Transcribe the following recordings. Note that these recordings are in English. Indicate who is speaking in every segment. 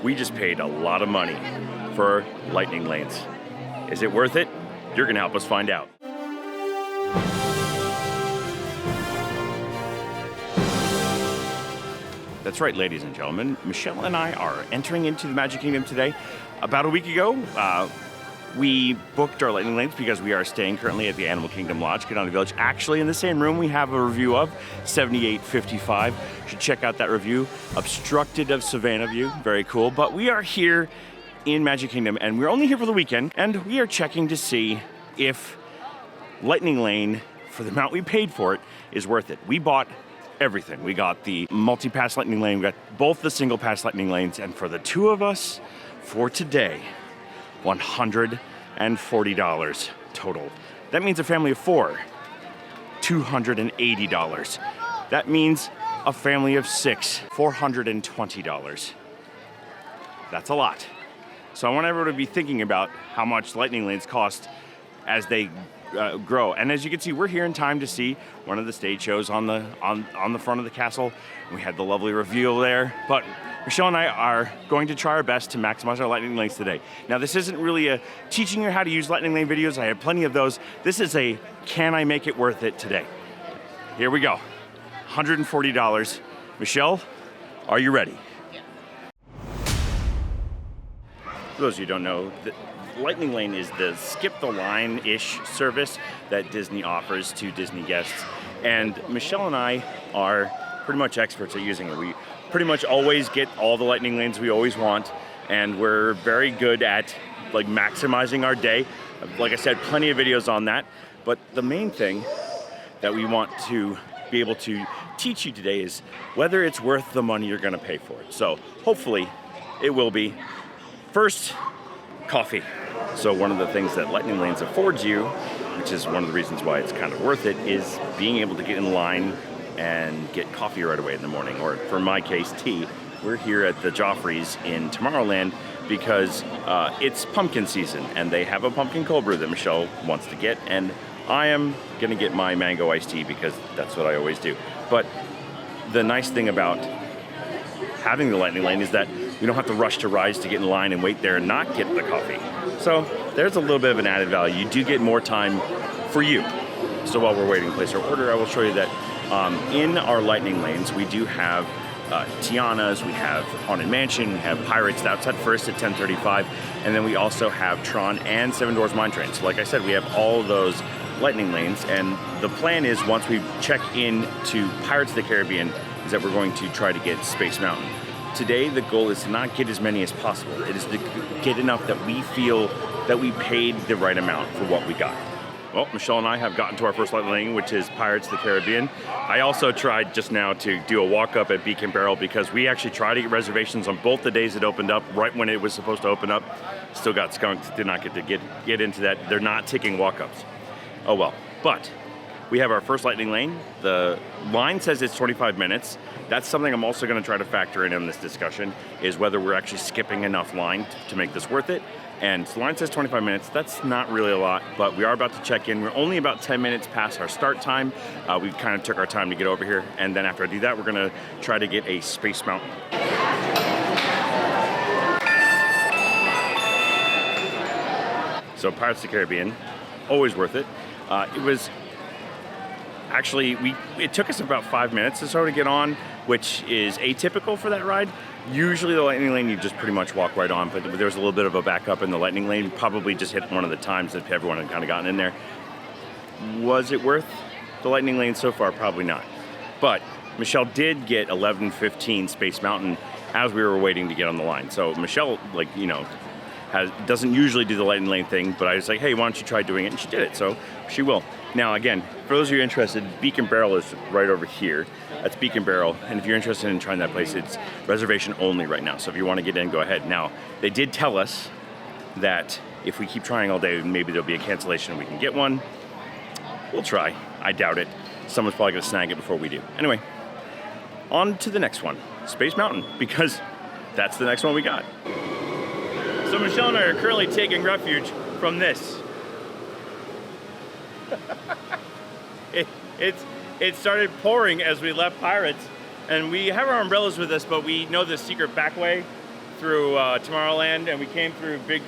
Speaker 1: We just paid a lot of money for lightning lanes. Is it worth it? You're gonna help us find out. That's right, ladies and gentlemen. Michelle and I are entering into the Magic Kingdom today. About a week ago, we booked our lightning lanes because we are staying currently at the Animal Kingdom Lodge, Kidani Village. Actually, in the same room, we have a review of 7855. You should check out that review. Obstructed of Savannah View, very cool. But we are here in Magic Kingdom, and we're only here for the weekend, and we are checking to see if Lightning Lane, for the amount we paid for it, is worth it. We bought everything. We got the Multipass Lightning Lane, we got both the single pass Lightning Lanes, and for the two of us, for today, $140 total. That means a family of four, $280. That means a family of six, $420. That's a lot. So I want everyone to be thinking about how much lightning lanes cost as they grow. And as you can see, we're here in time to see one of the stage shows on the front of the castle. We had the lovely reveal there, but Michelle and I are going to try our best to maximize our lightning lanes today. Now, this isn't really a teaching you how to use lightning lane videos. I have plenty of those. This is a can I make it worth it today? Here we go. $140. Michelle, are you ready?
Speaker 2: Yeah.
Speaker 1: For those of you who don't know, the Lightning Lane is the skip the line-ish service that Disney offers to Disney guests. And Michelle and I are pretty much experts at using it. We pretty much always get all the lightning lanes we always want, and we're very good at like maximizing our day. Like I said, plenty of videos on that, but the main thing that we want to be able to teach you today is whether it's worth the money you're gonna pay for it. So hopefully it will be. First, coffee. So one of the things that Lightning Lanes affords you, which is one of the reasons why it's kind of worth it, is being able to get in line and get coffee right away in the morning, or for my case, tea. We're here at the Joffrey's in Tomorrowland because it's pumpkin season, and they have a pumpkin cold brew that Michelle wants to get, and I am gonna get my mango iced tea because that's what I always do. But the nice thing about having the Lightning Lane is that you don't have to rush to rides to get in line and wait there and not get the coffee. So there's a little bit of an added value. You do get more time for you. So while we're waiting to place our order, I will show you that in our lightning lanes, we do have Tiana's, we have Haunted Mansion, we have Pirates outside first at 10:35, and then we also have Tron and Seven Dwarfs Mine Train. So like I said, we have all of those lightning lanes, and the plan is once we check in to Pirates of the Caribbean, is that we're going to try to get Space Mountain. Today, the goal is to not get as many as possible. It is to get enough that we feel that we paid the right amount for what we got. Well, Michelle and I have gotten to our first lightning lane, which is Pirates of the Caribbean. I also tried just now to do a walk-up at Beacon Barrel because we actually tried to get reservations on both the days it opened up, right when it was supposed to open up. Still got skunked, did not get to get into that. They're not taking walk-ups. Oh well, but we have our first lightning lane. The line says it's 25 minutes. That's something I'm also gonna try to factor in this discussion, is whether we're actually skipping enough line to make this worth it. And the line says 25 minutes, that's not really a lot, but we are about to check in. We're only about 10 minutes past our start time. We kind of took our time to get over here, and then after I do that, we're gonna try to get a Space Mountain. So Pirates of the Caribbean, always worth it. It was actually, it took us about 5 minutes or so to get on, which is atypical for that ride. Usually the lightning lane, you just pretty much walk right on, but there was a little bit of a backup in the lightning lane. Probably just hit one of the times that everyone had kind of gotten in there. Was it worth the lightning lane so far? Probably not. But Michelle did get 11:15 Space Mountain as we were waiting to get on the line. So Michelle, like, you know, doesn't usually do the lightning lane thing, but I was like, hey, why don't you try doing it? And she did it, so she will. Now, again, for those of you interested, Beacon Barrel is right over here. That's Beacon Barrel, and if you're interested in trying that place, it's reservation only right now. So if you want to get in, go ahead. Now, they did tell us that if we keep trying all day, maybe there'll be a cancellation and we can get one. We'll try. I doubt it. Someone's probably gonna snag it before we do. Anyway, on to the next one, Space Mountain, because that's the next one we got. So Michelle and I are currently taking refuge from this. It started pouring as we left Pirates, and we have our umbrellas with us, but we know the secret back way through Tomorrowland, and we came through big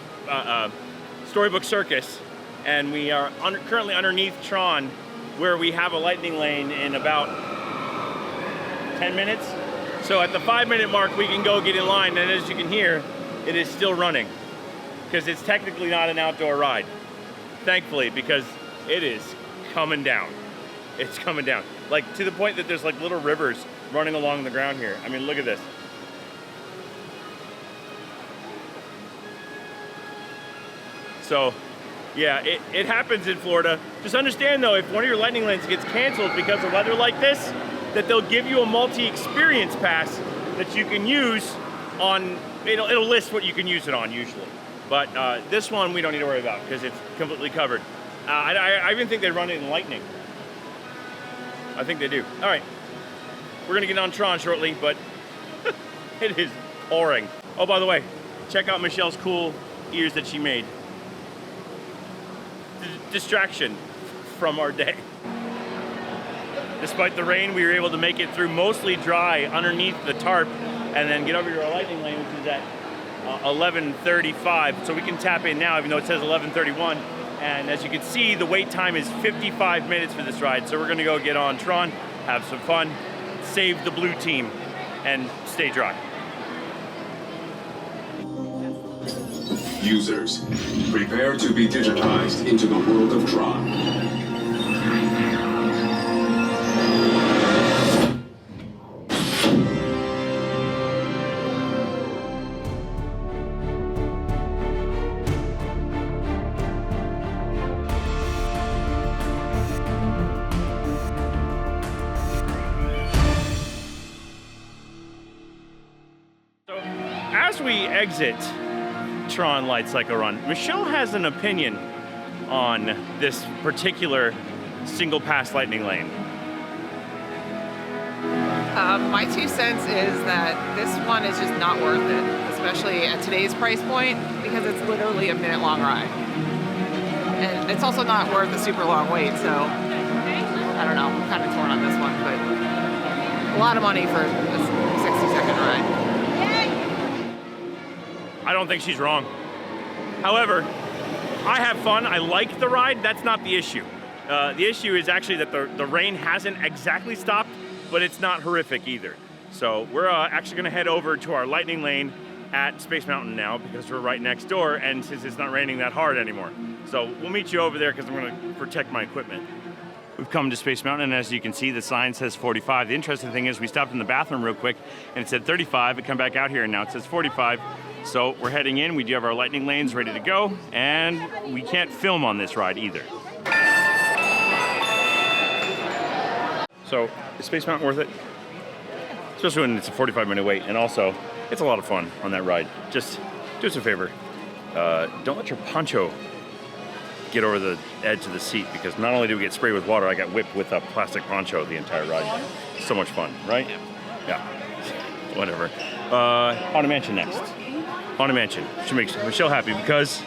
Speaker 1: Storybook Circus, and we are currently underneath Tron, where we have a lightning lane in about 10 minutes. So at the 5-minute mark, we can go get in line, and as you can hear, it is still running, because it's technically not an outdoor ride. Thankfully, because it is coming down. It's coming down. Like, to the point that there's like little rivers running along the ground here. I mean, look at this. So, yeah, it happens in Florida. Just understand though, if one of your lightning lanes gets canceled because of weather like this, that they'll give you a multi-experience pass that you can use on, it'll list what you can use it on usually. But this one we don't need to worry about because it's completely covered. I even think they run it in lightning. I think they do. All right, we're gonna get on Tron shortly, but it is pouring. Oh, by the way, check out Michelle's cool ears that she made. Distraction from our day. Despite the rain, we were able to make it through mostly dry underneath the tarp and then get over to our lightning lane, which is at 11:35. So we can tap in now, even though it says 11:31. And as you can see, the wait time is 55 minutes for this ride. So we're gonna go get on Tron, have some fun, save the blue team, and stay dry.
Speaker 2: Users, prepare to be digitized into the world of Tron.
Speaker 1: So as we exit Tron Lightcycle Run, Michelle has an opinion on this particular single pass lightning lane.
Speaker 3: My 2 cents is that this one is just not worth it, especially at today's price point, because it's literally a minute-long ride. And it's also not worth a super long wait, so I don't know, I'm kind of torn on this one, but a lot of money for a 60-second ride.
Speaker 1: I don't think she's wrong. However, I have fun, I like the ride, that's not the issue. The issue is actually that the rain hasn't exactly stopped, but it's not horrific either. So we're actually gonna head over to our lightning lane at Space Mountain now because we're right next door, and since it's not raining that hard anymore. So we'll meet you over there because I'm gonna protect my equipment. We've come to Space Mountain, and as you can see, the sign says 45. The interesting thing is we stopped in the bathroom real quick, and it said 35. We come back out here, and now it says 45. So we're heading in. We do have our lightning lanes ready to go, and we can't film on this ride either. So is Space Mountain worth it? Especially when it's a 45-minute wait, and also it's a lot of fun on that ride. Just do us a favor. Don't let your poncho get over the edge of the seat, because not only do we get sprayed with water, I got whipped with a plastic poncho the entire ride. So much fun, right? Yeah. Whatever. Haunted Mansion next. Haunted Mansion. She makes Michelle happy because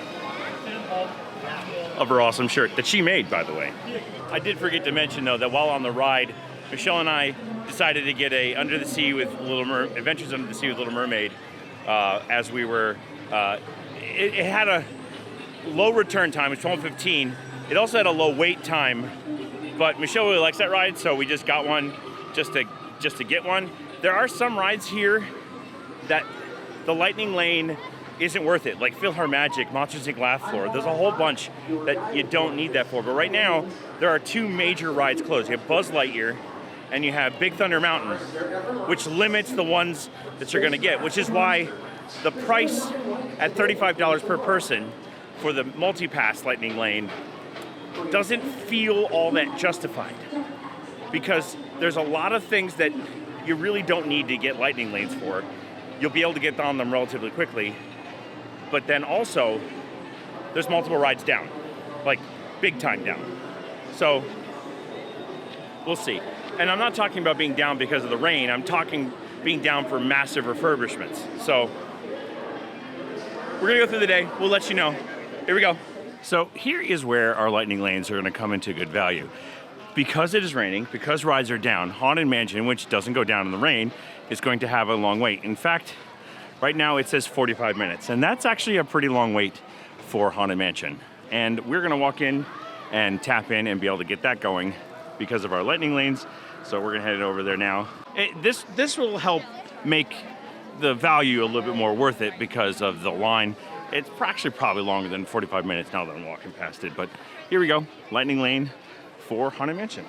Speaker 1: of her awesome shirt that she made, by the way. I did forget to mention though that while on the ride, Michelle and I decided to get a Adventures Under the Sea with Little Mermaid as we were. It had a low return time, it was 12:15. It also had a low wait time, but Michelle really likes that ride, so we just got one just to get one. There are some rides here that the lightning lane isn't worth it, like PhilharMagic, Monsters Inc. Laugh Floor. There's a whole bunch that you don't need that for, but right now there are 2 major rides closed. You have Buzz Lightyear and you have Big Thunder Mountain, which limits the ones that you're gonna get, which is why the price at $35 per person for the Multipass lightning lane doesn't feel all that justified, because there's a lot of things that you really don't need to get lightning lanes for. You'll be able to get on them relatively quickly, but then also there's multiple rides down, like big time down. So we'll see. And I'm not talking about being down because of the rain, I'm talking being down for massive refurbishments. So we're gonna go through the day, we'll let you know. Here we go. So here is where our lightning lanes are gonna come into good value. Because it is raining, because rides are down, Haunted Mansion, which doesn't go down in the rain, is going to have a long wait. In fact, Right now it says 45 minutes, and that's actually a pretty long wait for Haunted Mansion. And we're gonna walk in and tap in and be able to get that going because of our lightning lanes. So we're gonna head over there now. This will help make the value a little bit more worth it because of the line. It's actually probably longer than 45 minutes now that I'm walking past it, but here we go, lightning lane for Haunted Mansion.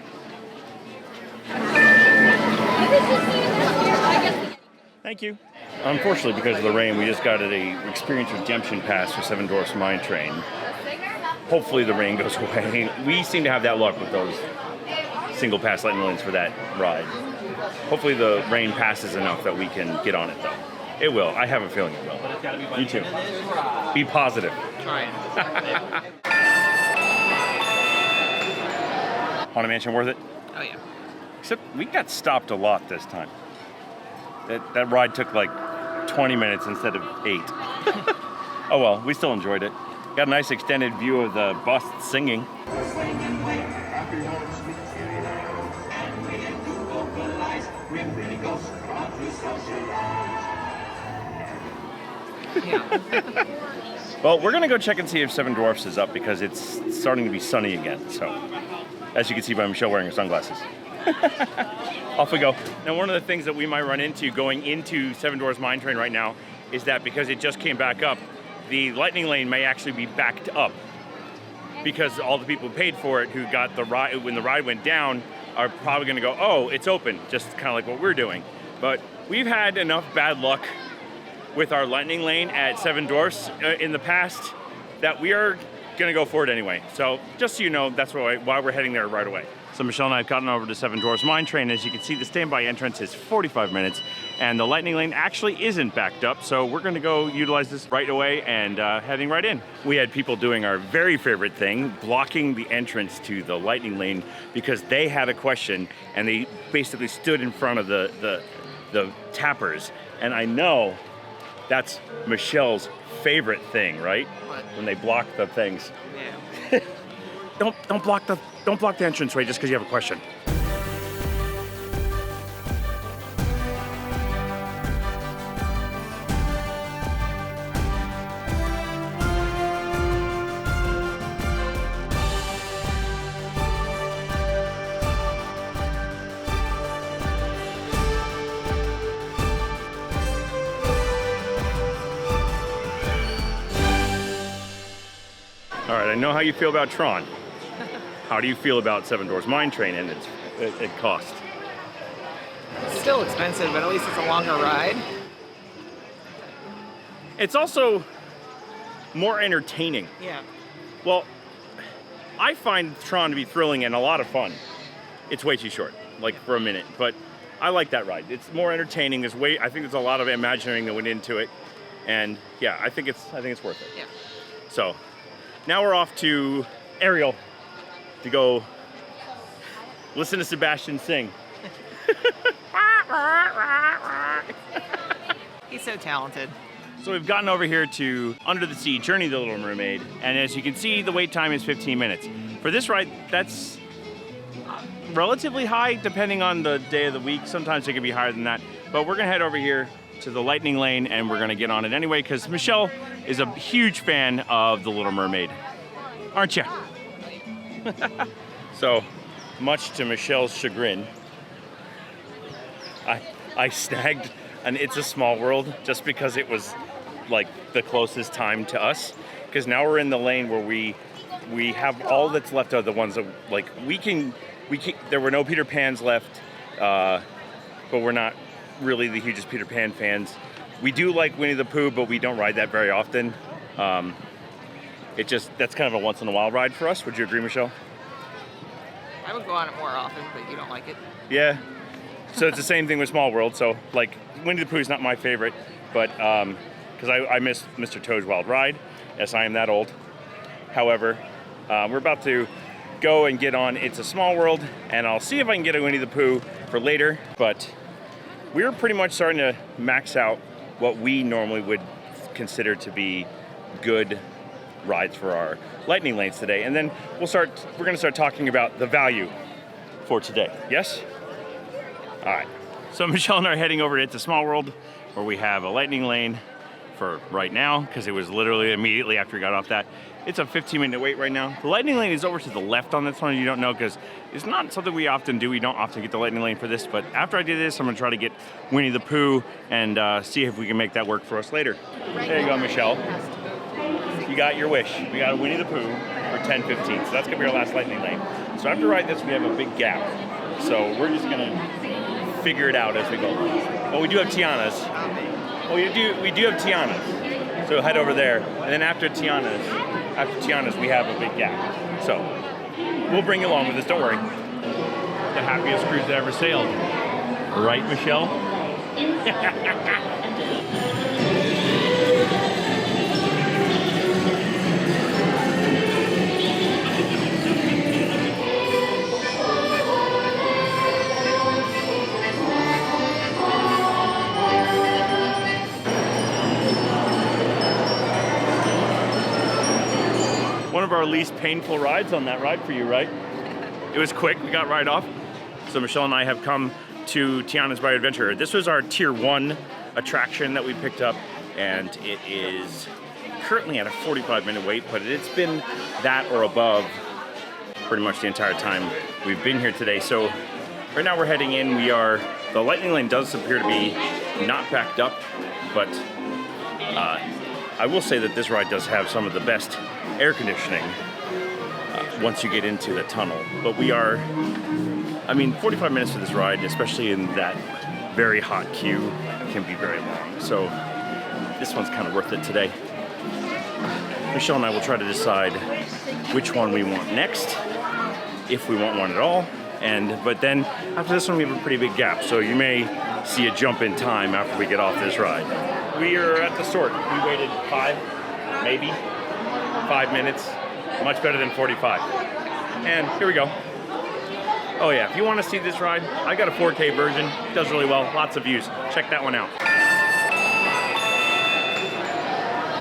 Speaker 1: Thank you. Unfortunately, because of the rain, we just got an experience redemption pass for Seven Dwarfs Mine Train. Hopefully the rain goes away. We seem to have that luck with those single pass lightning lanes for that ride. Hopefully the rain passes enough that we can get on it though. It will. I have a feeling it will. You too. Be positive.
Speaker 3: Trying.
Speaker 1: Haunted Mansion worth it?
Speaker 3: Oh yeah.
Speaker 1: Except we got stopped a lot this time. That ride took like 20 minutes instead of 8. Oh well, we still enjoyed it. Got a nice extended view of the bus singing.
Speaker 3: Yeah.
Speaker 1: Well, we're gonna go check and see if Seven Dwarfs is up because it's starting to be sunny again. So, as you can see by Michelle wearing her sunglasses. Off we go. Now, one of the things that we might run into going into Seven Dwarfs Mine Train right now is that because it just came back up, the lightning lane may actually be backed up because all the people who paid for it who got the ride when the ride went down are probably going to go, oh, it's open, just kind of like what we're doing. But we've had enough bad luck with our lightning lane at Seven Dwarfs in the past that we are going to go for it anyway. So just so you know, that's why we're heading there right away. So Michelle and I have gotten over to Seven Dwarfs Mine Train. As you can see, the standby entrance is 45 minutes, and the lightning lane actually isn't backed up, so we're gonna go utilize this right away and heading right in. We had people doing our very favorite thing, blocking the entrance to the lightning lane because they had a question, and they basically stood in front of the tappers. And I know that's Michelle's favorite thing, right?
Speaker 3: What?
Speaker 1: When they block the things.
Speaker 3: Yeah.
Speaker 1: Don't block the entranceway just because you have a question. All right, I know how you feel about Tron. How do you feel about Seven Dwarfs Mine Train and its cost?
Speaker 3: It's still expensive, but at least it's a longer ride.
Speaker 1: It's also more entertaining.
Speaker 3: Yeah.
Speaker 1: Well, I find Tron to be thrilling and a lot of fun. It's way too short, like for a minute, but I like that ride. It's more entertaining. I think there's a lot of imagining that went into it, and yeah, I think it's worth it.
Speaker 3: Yeah.
Speaker 1: So now we're off to Ariel to go listen to Sebastian sing.
Speaker 3: He's so talented.
Speaker 1: So we've gotten over here to Under the Sea, Journey of the Little Mermaid, and as you can see, the wait time is 15 minutes. For this ride, that's relatively high depending on the day of the week. Sometimes it can be higher than that, but we're gonna head over here to the lightning lane and we're gonna get on it anyway because Michelle is a huge fan of The Little Mermaid. Aren't you? So, much to Michelle's chagrin, I snagged an It's a Small World just because it was like the closest time to us. Because now we're in the lane where we have all that's left are the ones that like we can. There were no Peter Pans left, but we're not really the hugest Peter Pan fans. We do like Winnie the Pooh, but we don't ride that very often. That's kind of a once in a while ride for us. Would you agree, Michelle?
Speaker 3: I would go on it more often, but you don't like it.
Speaker 1: Yeah. So it's the same thing with Small World. So like Winnie the Pooh is not my favorite, but because I miss Mr. Toad's Wild Ride. Yes, I am that old. However, we're about to go and get on It's a Small World, and I'll see if I can get a Winnie the Pooh for later. But we're pretty much starting to max out what we normally would consider to be good rides for our lightning lanes today, and then we're going to start talking about the value for today. Yes? All right. So Michelle and I are heading over to It's a Small World. where we have a lightning lane for right now, because it was literally immediately after we got off that. It's a 15-minute wait right now. The lightning lane is over to the left on this one. You don't know because it's not something we often do. We don't often get the lightning lane for this, but after I do this, I'm gonna try to get Winnie the Pooh and see if we can make that work for us later. There you go, Michelle. You got your wish. We got a Winnie the Pooh for 10:15, so that's gonna be our last lightning lane. So after riding this, we have a big gap. So we're just gonna figure it out as we go. Well, we do have Tiana's. Well, we do have Tiana's. So we'll head over there, and then after Tiana's, we have a big gap. So we'll bring you along with us. Don't worry. The happiest cruise that ever sailed, right, Michelle? One of our least painful rides on that ride for you, right? It was quick, we got right off. So Michelle and I have come to Tiana's Bayou Adventure. This was our tier 1 attraction that we picked up, and it is currently at a 45-minute wait, but it's been that or above pretty much the entire time we've been here today. So right now we're heading in. The lightning lane does appear to be not backed up, but I will say that this ride does have some of the best air conditioning once you get into the tunnel. But 45 minutes for this ride, especially in that very hot queue, can be very long. So this one's kind of worth it today. Michelle and I will try to decide which one we want next, if we want one at all. But then after this one, we have a pretty big gap. So you may see a jump in time after we get off this ride. We are at the sort. We waited 5 minutes, much better than 45. And here we go. Oh yeah, if you want to see this ride, I got a 4K version. It does really well, lots of views. Check that one out.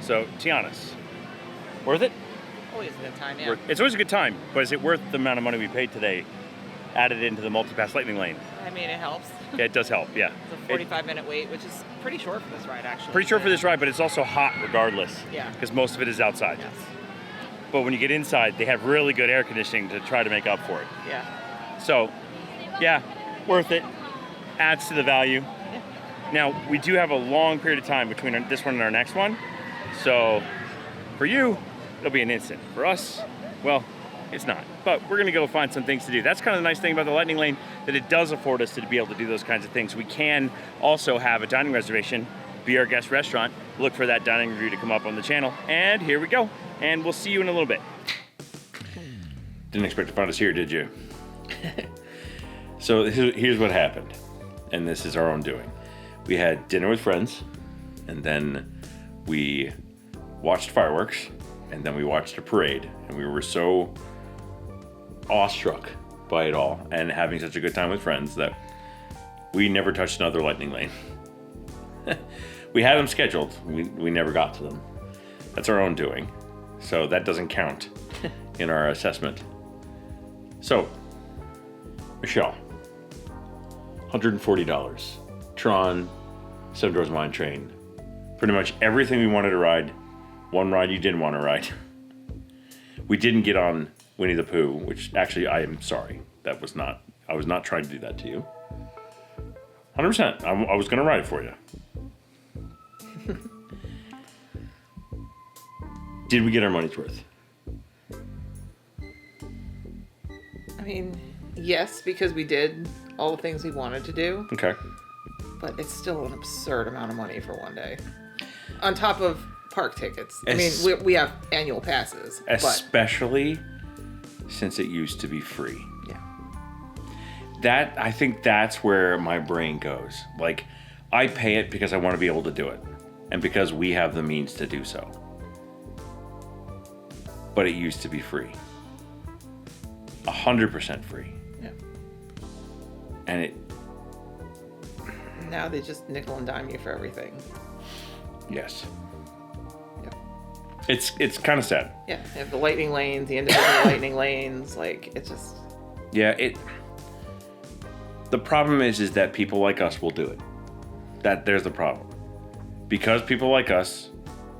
Speaker 1: So, Tiana's. Worth it?
Speaker 3: Always a good time, yeah.
Speaker 1: It's always a good time, but is it worth the amount of money we paid today added into the Multipass Lightning Lane?
Speaker 3: I mean, it helps.
Speaker 1: Yeah, it does help, yeah.
Speaker 3: It's a 45-minute wait, which is pretty short for this ride, actually.
Speaker 1: Pretty short for this ride, but it's also hot regardless.
Speaker 3: Yeah.
Speaker 1: Because most of it is outside.
Speaker 3: Yes.
Speaker 1: But when you get inside, they have really good air conditioning to try to make up for it.
Speaker 3: Yeah.
Speaker 1: So, yeah, worth it. Adds to the value.
Speaker 3: Yeah.
Speaker 1: Now, we do have a long period of time between this one and our next one. So, for you, it'll be an instant. For us, well, it's not. But we're gonna go find some things to do. That's kind of the nice thing about the Lightning Lane, that it does afford us to be able to do those kinds of things. We can also have a dining reservation, be our guest restaurant, look for that dining review to come up on the channel. And here we go. And we'll see you in a little bit. Didn't expect to find us here, did you? So here's what happened, and this is our own doing. We had dinner with friends, and then we watched fireworks, and then we watched a parade, and we were so awestruck by it all and having such a good time with friends that we never touched another lightning lane. We had them scheduled, we never got to them. That's our own doing, so that doesn't count in our assessment. So, Michelle, $140. Tron, Seven Dwarfs Mine Train. Pretty much everything we wanted to ride. One ride you didn't want to ride. We didn't get on Winnie the Pooh, which actually I am sorry. I was not trying to do that to you. 100%. I was going to ride it for you. Did we get our money's worth?
Speaker 3: I mean, yes, because we did all the things we wanted to do.
Speaker 1: Okay.
Speaker 3: But it's still an absurd amount of money for one day. On top of park tickets. I mean, we have annual passes.
Speaker 1: Especially since it used to be free.
Speaker 3: Yeah.
Speaker 1: I think that's where my brain goes. Like, I pay it because I want to be able to do it. And because we have the means to do so. But it used to be free. 100% free.
Speaker 3: Yeah.
Speaker 1: And
Speaker 3: now they just nickel and dime you for everything.
Speaker 1: Yes.
Speaker 3: Yeah.
Speaker 1: It's kind of sad.
Speaker 3: Yeah. They have the lightning lanes, the individual lightning lanes. Like, it's just.
Speaker 1: Yeah. The problem is that people like us will do it. There's the problem. because people like us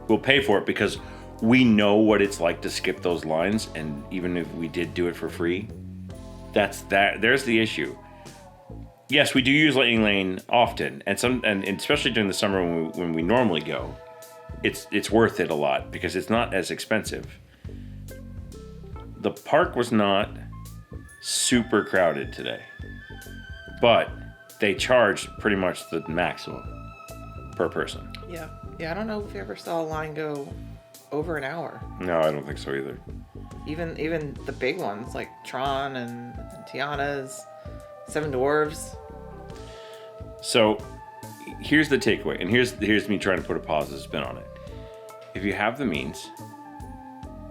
Speaker 1: will pay for it because we know what it's like to skip those lines, and even if we did do it for free, there's the issue. Yes, we do use Lightning Lane often, and especially during the summer when we normally go, it's worth it a lot because it's not as expensive. The park was not super crowded today, but they charged pretty much the maximum per person.
Speaker 3: Yeah. Yeah, I don't know if you ever saw a line go over an hour.
Speaker 1: No, I don't think so either.
Speaker 3: Even the big ones like Tron and Tiana's, Seven Dwarfs.
Speaker 1: So here's the takeaway, and here's me trying to put a positive spin on it. If you have the means,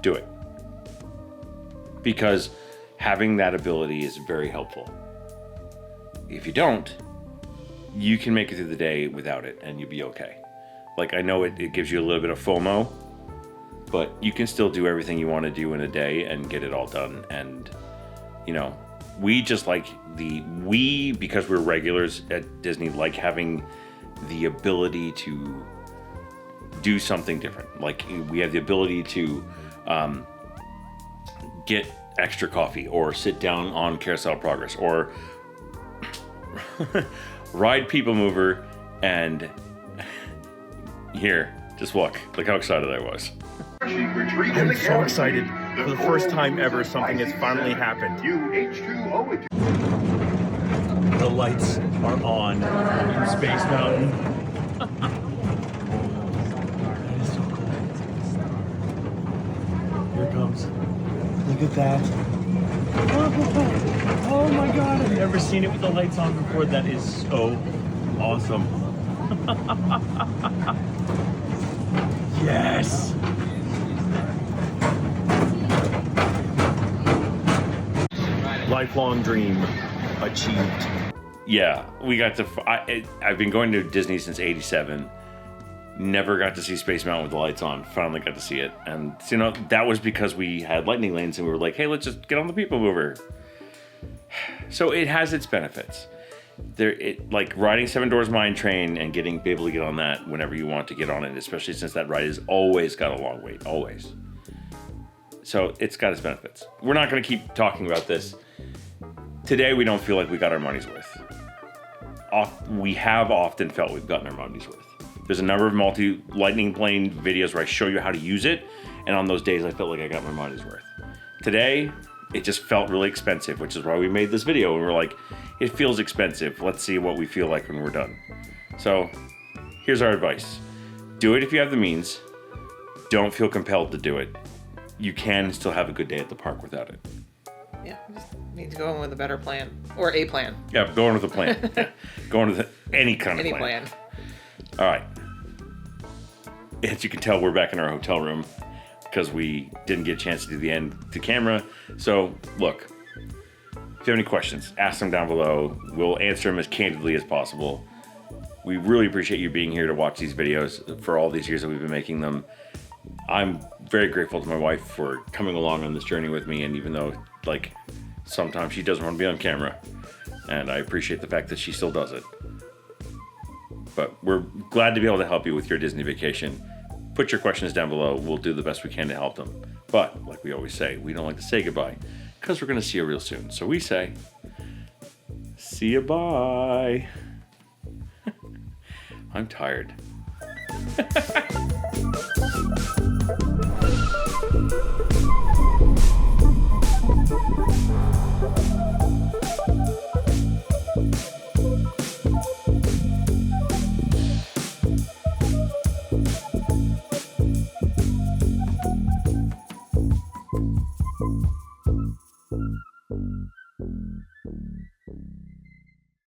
Speaker 1: do it. Because having that ability is very helpful. If you don't, you can make it through the day without it, and you'll be okay. Like, I know it gives you a little bit of FOMO, but you can still do everything you want to do in a day and get it all done. And, you know, we just like because we're regulars at Disney, like having the ability to do something different. Like, we have the ability to get extra coffee or sit down on Carousel Progress or ride People Mover and here, just look how excited I was.
Speaker 4: I'm so excited. For the first time ever, something has finally happened. The lights are on in Space Mountain. That is so cool. Here it comes. Look at that. Oh my god, I've never seen it with the lights on before. That is so awesome. Yes! Lifelong dream achieved.
Speaker 1: Yeah, we got to. I've been going to Disney since '87. Never got to see Space Mountain with the lights on. Finally got to see it, and you know that was because we had lightning lanes, and we were like, "Hey, let's just get on the People Mover." So it has its benefits. Like riding Seven Doors Mine Train and be able to get on that whenever you want to get on it, especially since that ride has always got a long wait, always. So it's got its benefits. We're not going to keep talking about this. Today, we don't feel like we got our money's worth. We have often felt we've gotten our money's worth. There's a number of multi-lightning plane videos where I show you how to use it, and on those days, I felt like I got my money's worth. Today, it just felt really expensive, which is why we made this video, and we're like, it feels expensive. Let's see what we feel like when we're done. So, here's our advice. Do it if you have the means. Don't feel compelled to do it. You can still have a good day at the park without it.
Speaker 3: Yeah, just need to go in with a better plan. Or a plan.
Speaker 1: Yeah, go in with a plan. Yeah. Go in with any kind of plan.
Speaker 3: Any plan.
Speaker 1: All right. As you can tell, we're back in our hotel room because we didn't get a chance to do the end to camera. So, look, if you have any questions, ask them down below. We'll answer them as candidly as possible. We really appreciate you being here to watch these videos for all these years that we've been making them. I'm very grateful to my wife for coming along on this journey with me, and even though, like, sometimes she doesn't want to be on camera, and I appreciate the fact that she still does it. But we're glad to be able to help you with your Disney vacation. Put your questions down below. We'll do the best we can to help them. But, like we always say, we don't like to say goodbye because we're going to see you real soon. So we say, see you bye. I'm tired.